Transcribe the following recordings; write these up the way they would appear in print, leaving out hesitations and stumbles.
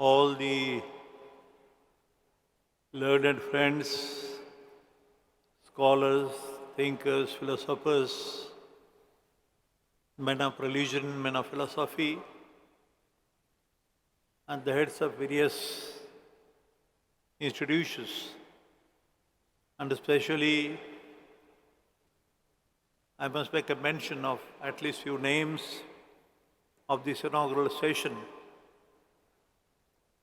all the learned friends, scholars, thinkers, philosophers, men of religion, men of philosophy, and the heads of various institutions, and especially I must make a mention of at least few names of this inaugural session,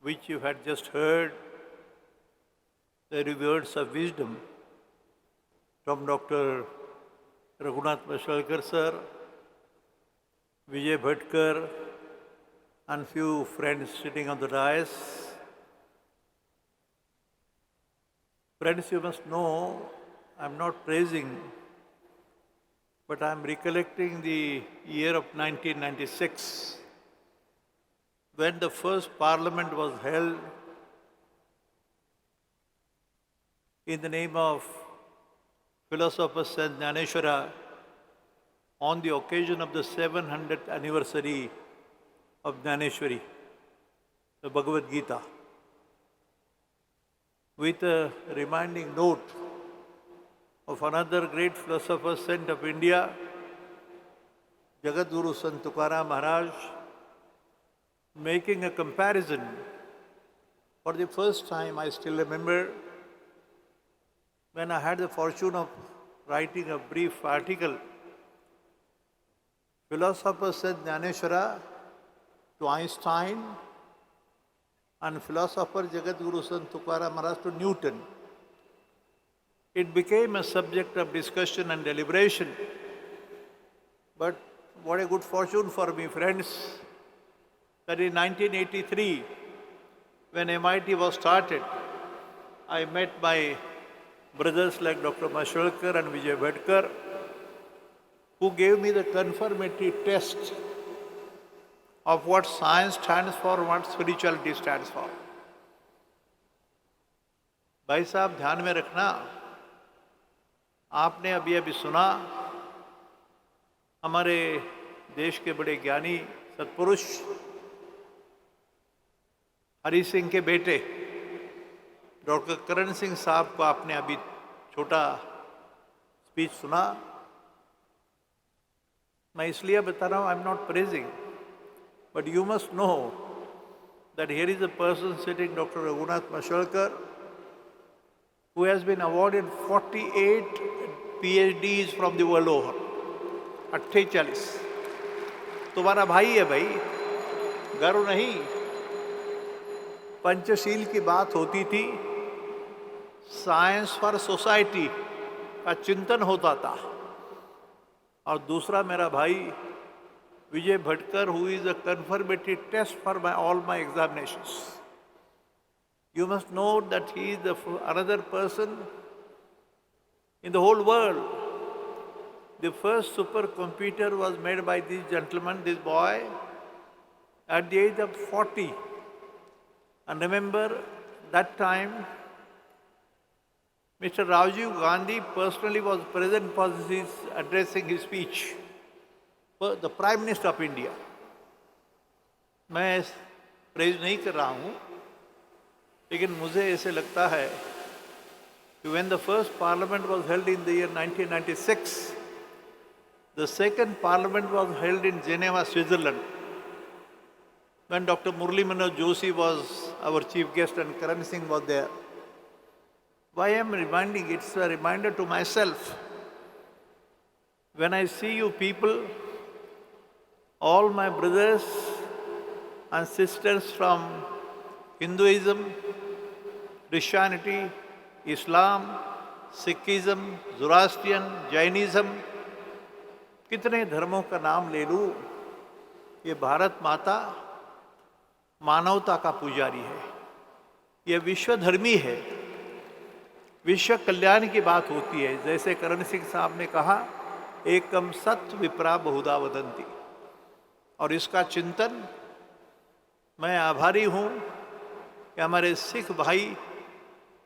which you had just heard the words of wisdom from Dr. Raghunath Mashalkar sir, Vijay Bhatkar, and few friends sitting on the dais. Friends, you must know, I'm not praising, but I'm recollecting the year of 1996, when the first parliament was held in the name of philosopher Sant Jnaneshwara on the occasion of the 700th anniversary of Jnaneshwari, the Bhagavad Gita, with a reminding note of another great philosopher, saint of India, Jagadguru Sant Tukaram Maharaj, making a comparison. For the first time, I still remember when I had the fortune of writing a brief article, philosopher Sant Jnaneshwara to Einstein and philosopher Jagadguru Sant Tukaram Maharaj to Newton. It became a subject of discussion and deliberation. But what a good fortune for me, friends, that in 1983, when MIT was started, I met my brothers like Dr. Mashalkar and Vijay Bhatkar, who gave me the confirmatory test of what science stands for and what spirituality stands for. भाई साहब, ध्यान में रखना, आपने अभी अभी सुना हमारे देश के बड़े ज्ञानी सत्पुरुष हरि सिंह के बेटे डॉक्टर करण सिंह साहब को आपने अभी छोटा स्पीच सुना. मैं इसलिए बता रहा हूँ, I am not praising, but you must know that here is a person sitting, Dr. Raghunath Mashalkar, who has been awarded 48 PhDs from the world over. 48. तुम्हारा भाई है भाई, गर्व नहीं. पंचशील की बात होती थी, साइंस फॉर सोसाइटी का चिंतन होता था. और दूसरा मेरा भाई Vijay Bhatkar, who is a confirmatory test for all my examinations. You must know that he is another person in the whole world. The first supercomputer was made by this gentleman, this boy, at the age of 40. And remember, that time, Mr. Rajiv Gandhi personally was present for his addressing his speech. The Prime Minister of India. मैं praise नहीं कर रहा हूँ, लेकिन मुझे ऐसे लगता है कि when the first parliament was held in the year 1996, the second parliament was held in Geneva, Switzerland, when Dr. Murli Manoj Joshi was our chief guest and Karan Singh was there. Why I am reminding, it's a reminder to myself. When I see you people, all my brothers and sisters from Hinduism, Christianity, Islam, Sikhism, Zoroastrian, Jainism, कितने धर्मों का नाम ले लूं, ये भारत माता मानवता का पुजारी है. ये विश्वधर्मी है. विश्व कल्याण की बात होती है. जैसे करण सिंह साहब ने कहा, एकम सत्य विप्रा बहुधा वदंती. और इसका चिंतन, मैं आभारी हूँ कि हमारे सिख भाई,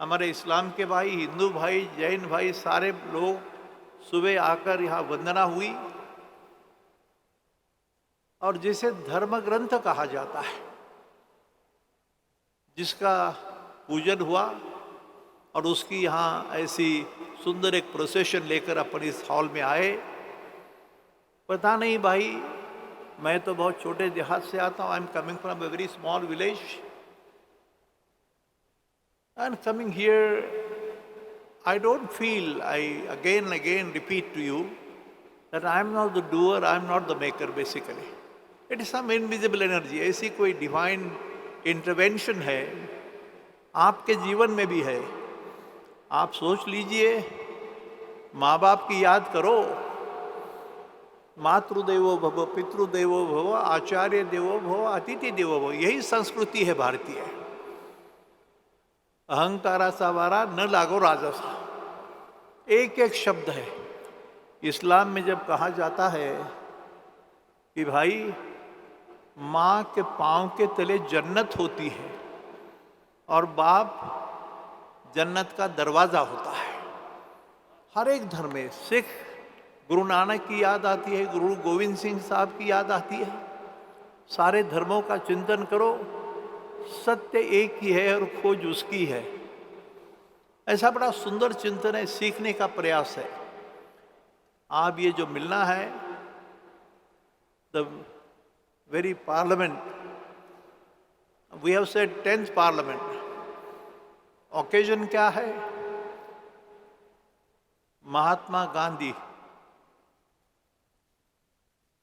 हमारे इस्लाम के भाई, हिंदू भाई, जैन भाई, सारे लोग सुबह आकर यहाँ वंदना हुई. और जिसे धर्म ग्रंथ कहा जाता है, जिसका पूजन हुआ और उसकी यहाँ ऐसी सुंदर एक प्रोसेशन लेकर अपन इस हॉल में आए। पता नहीं भाई, मैं तो बहुत छोटे देहात से आता हूँ। I am coming from a very small village and coming here I don't feel, I again and again repeat to you that I am not the doer, I am not the maker basically. It is some invisible energy, ऐसी कोई divine intervention है, आपके जीवन में भी है। आप सोच लीजिए, माँ बाप की याद करो, मातृदेवो भव, पितृदेवो भव, आचार्य देवो भव, अतिथि देवो भव, यही संस्कृति है भारतीय। अहंकाराचा वारा न लागो राजासा, एक एक शब्द है। इस्लाम में जब कहा जाता है कि भाई माँ के पाँव के तले जन्नत होती है और बाप जन्नत का दरवाज़ा होता है, हर एक धर्म में सिख गुरु नानक की याद आती है, गुरु गोविंद सिंह साहब की याद आती है। सारे धर्मों का चिंतन करो, सत्य एक ही है और खोज उसकी है। ऐसा बड़ा सुंदर चिंतन है, सीखने का प्रयास है। आप ये जो मिलना है, the very parliament, we have said 10th parliament, occasion क्या है? महात्मा गांधी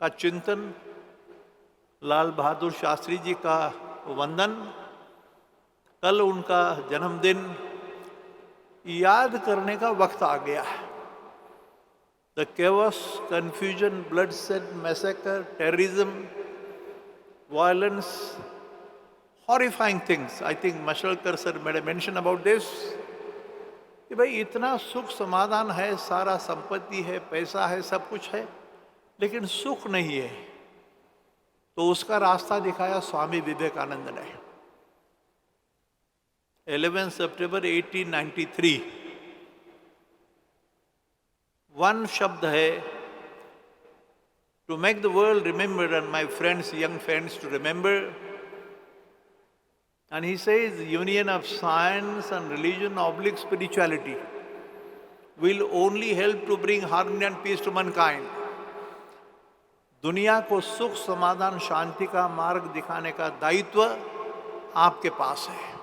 का चिंतन, लाल बहादुर शास्त्री जी का वंदन, कल उनका जन्मदिन, याद करने का वक्त आ गया है। The chaos, confusion, bloodshed, massacre, terrorism, violence, horrifying things. I think Mashalkar sir made a mention about this. कि भाई इतना सुख समाधान है, सारा संपत्ति है, पैसा है, सब कुछ है, लेकिन सुख नहीं है। तो उसका रास्ता दिखाया स्वामी विवेकानंद ने। 11 सितंबर 1893, वन शब्द है, to make the world remember and my friends, young friends, to remember. And he says, union of science and religion oblique spirituality will only help to bring harmony and peace to mankind. दुनिया को सुख, समाधान, शांति का मार्ग दिखाने का दायित्व आपके पास है।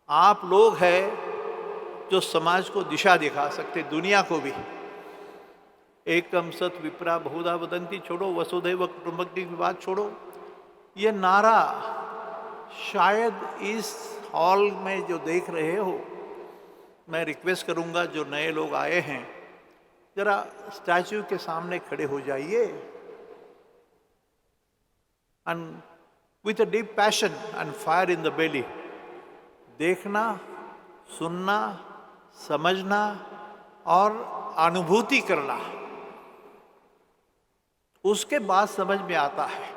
आप लोग हैं जो समाज को दिशा दिखा सकते, दुनिया को भी। एकम सत विप्रा बहुधा वदंती छोड़ो, वसुधैव कुटुंबकम की बात छोड़ो। ये नारा शायद इस हॉल में जो देख रहे हो, मैं रिक्वेस्ट करूंगा जो नए लोग आए हैं, जरा स्टैच्यू के सामने खड़े हो जाइए and with a deep passion and fire in the belly, देखना, सुनना, समझना और अनुभूति करना, उसके बाद समझ में आता है।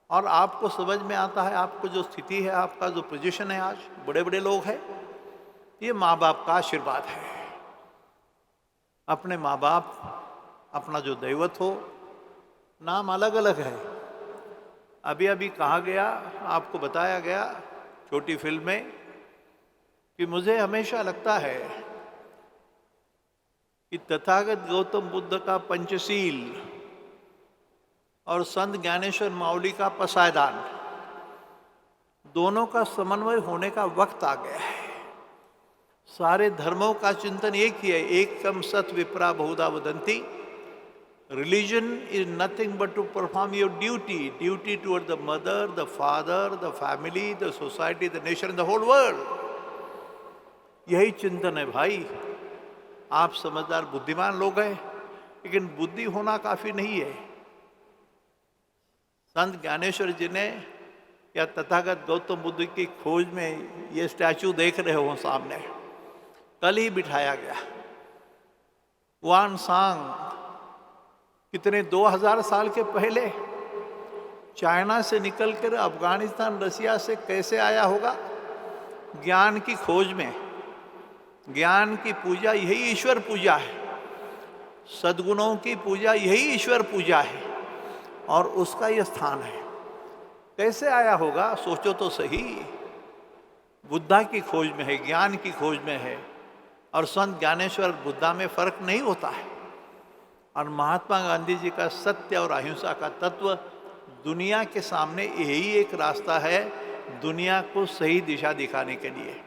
और आपको समझ में आता है, आपको जो स्थिति है, आपका जो पोजीशन है, आज बड़े बड़े लोग हैं, ये माँ बाप का आशीर्वाद है। अपने माँ बाप, अपना जो दैवत हो, नाम अलग अलग है। अभी अभी कहा गया, आपको बताया गया छोटी फिल्म में, कि मुझे हमेशा लगता है कि तथागत गौतम बुद्ध का पंचशील और संत ज्ञानेश्वर माउली का पसायदान, दोनों का समन्वय होने का वक्त आ गया है। सारे धर्मों का चिंतन एक ही है, एकम सत विप्रा बहुधा वदंती। Religion is nothing but to perform your duty toward the mother, the father, the family, the society, the nation, and the whole world. यही चिंतन है भाई। आप समझदार बुद्धिमान लोग हैं, लेकिन बुद्धि होना काफी नहीं है। संत ज्ञानेश्वर जी ने या तथागत गौतम बुद्ध की खोज में ये स्टैचू देख रहे हो सामने, कल ही बिठाया गया। वान सांग कितने 2000 साल के पहले चाइना से निकलकर अफगानिस्तान, रसिया से कैसे आया होगा? ज्ञान की खोज में। ज्ञान की पूजा यही ईश्वर पूजा है, सद्गुणों की पूजा यही ईश्वर पूजा है, और उसका यह स्थान है। कैसे आया होगा? सोचो तो सही। बुद्धा की खोज में है, ज्ञान की खोज में है। और संत ज्ञानेश्वर बुद्धा में फर्क नहीं होता है। और महात्मा गांधी जी का सत्य और अहिंसा का तत्व दुनिया के सामने यही एक रास्ता है, दुनिया को सही दिशा दिखाने के लिए।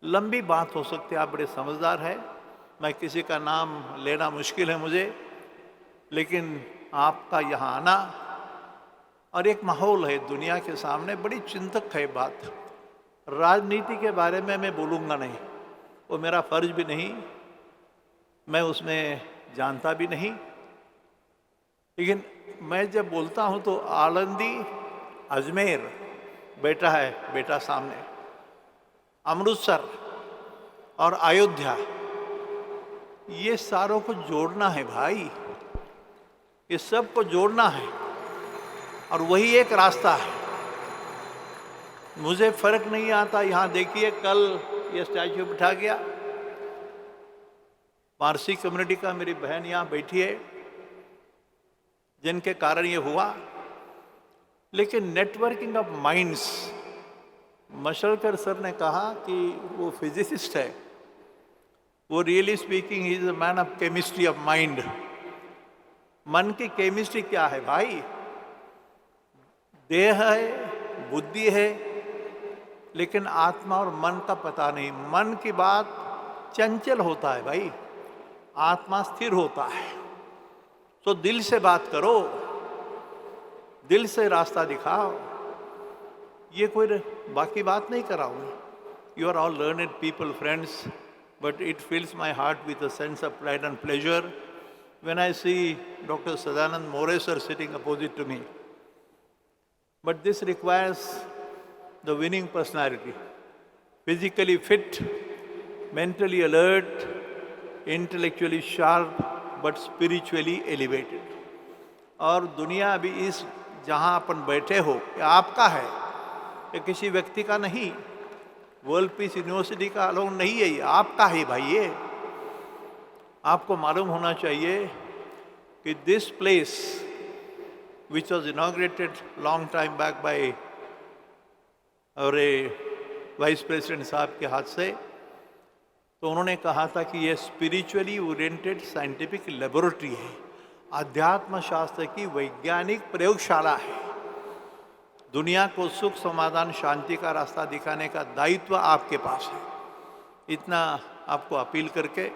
लंबी बात हो सकती है, आप बड़े समझदार हैं, मैं किसी का नाम लेना मुश्किल है मुझे, लेकिन आपका यहाँ आना और एक माहौल है दुनिया के सामने, बड़ी चिंतक है बात। राजनीति के बारे में मैं बोलूँगा नहीं, वो मेरा फर्ज भी नहीं, मैं उसमें जानता भी नहीं। लेकिन मैं जब बोलता हूँ तो आलंदी, अजमेर बेटा है, बेटा सामने, अमृतसर और अयोध्या, ये सारों को जोड़ना है भाई, ये सब को जोड़ना है और वही एक रास्ता है। मुझे फर्क नहीं आता। यहाँ देखिए, कल ये स्टैच्यू बिठा गया, पारसी कम्युनिटी का मेरी बहन यहाँ बैठी है, जिनके कारण ये हुआ। लेकिन नेटवर्किंग ऑफ माइंड्स, मशलकर सर ने कहा कि वो फिजिसिस्ट है, वो really speaking he is a man of chemistry of mind. मन की केमिस्ट्री क्या है भाई? देह है, बुद्धि है, लेकिन आत्मा और मन का पता नहीं। मन की बात चंचल होता है भाई, आत्मा स्थिर होता है। तो दिल से बात करो, दिल से रास्ता दिखाओ। ये कोई बाकी बात नहीं कर रहा हूँ। You are all learned people, friends, but it fills my heart with a sense of pride and pleasure when I see Dr. Sadanand More sir sitting opposite to me. But this requires the winning personality, physically fit, mentally alert, intellectually sharp, but spiritually elevated. और दुनिया अभी इस जहाँ अपन बैठे हो, ये आपका है, ये किसी व्यक्ति का नहीं, वर्ल्ड पीस यूनिवर्सिटी का अलोन नहीं है, ये आपका है भाई। ये आपको मालूम होना चाहिए कि this place which was inaugurated long time back by और वाइस प्रेसिडेंट साहब के हाथ से, तो उन्होंने कहा था कि ये स्पिरिचुअली ओरिएंटेड साइंटिफिक लेबोरेटरी है, अध्यात्म शास्त्र की वैज्ञानिक प्रयोगशाला है। दुनिया को सुख, समाधान, शांति का रास्ता दिखाने का दायित्व आपके पास है। इतना आपको अपील करके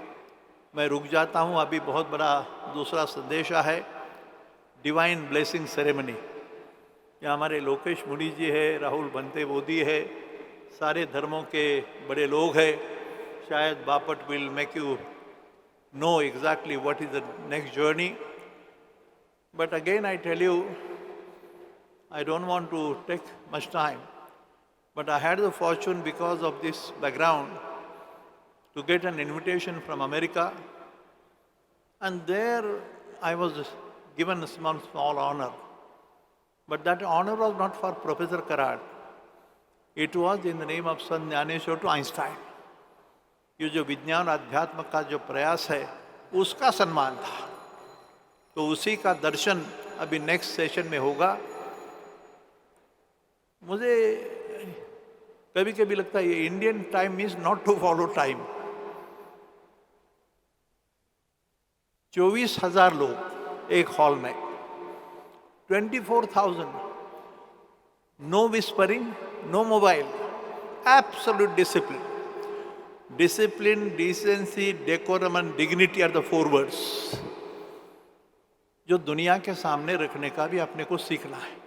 मैं रुक जाता हूँ। अभी बहुत बड़ा दूसरा संदेश है, डिवाइन ब्लेसिंग सेरेमनी। यहाँ हमारे लोकेश मुनि जी है, राहुल बंते बोधी है, सारे धर्मों के बड़े लोग हैं। शायद Bapat will make you know exactly what is the next journey. But again I tell you, I don't want to take much time, but I had the fortune, because of this background, to get an invitation from America, and there I was given a small honor. But that honor was not for Professor Karad. It was in the name of Sant Jnaneshwar to Einstein. ये जो विज्ञान अध्यात्म का जो प्रयास है, उसका सम्मान था। तो उसी का दर्शन अभी नेक्स्ट सेशन में होगा। मुझे कभी कभी लगता है ये Indian time means not to follow time. 24,000 लोग एक हॉल में, 24,000, no whispering, no mobile, absolute discipline. Discipline, decency, decorum and dignity are the 4 words जो दुनिया के सामने रखने का भी अपने को सीखना है।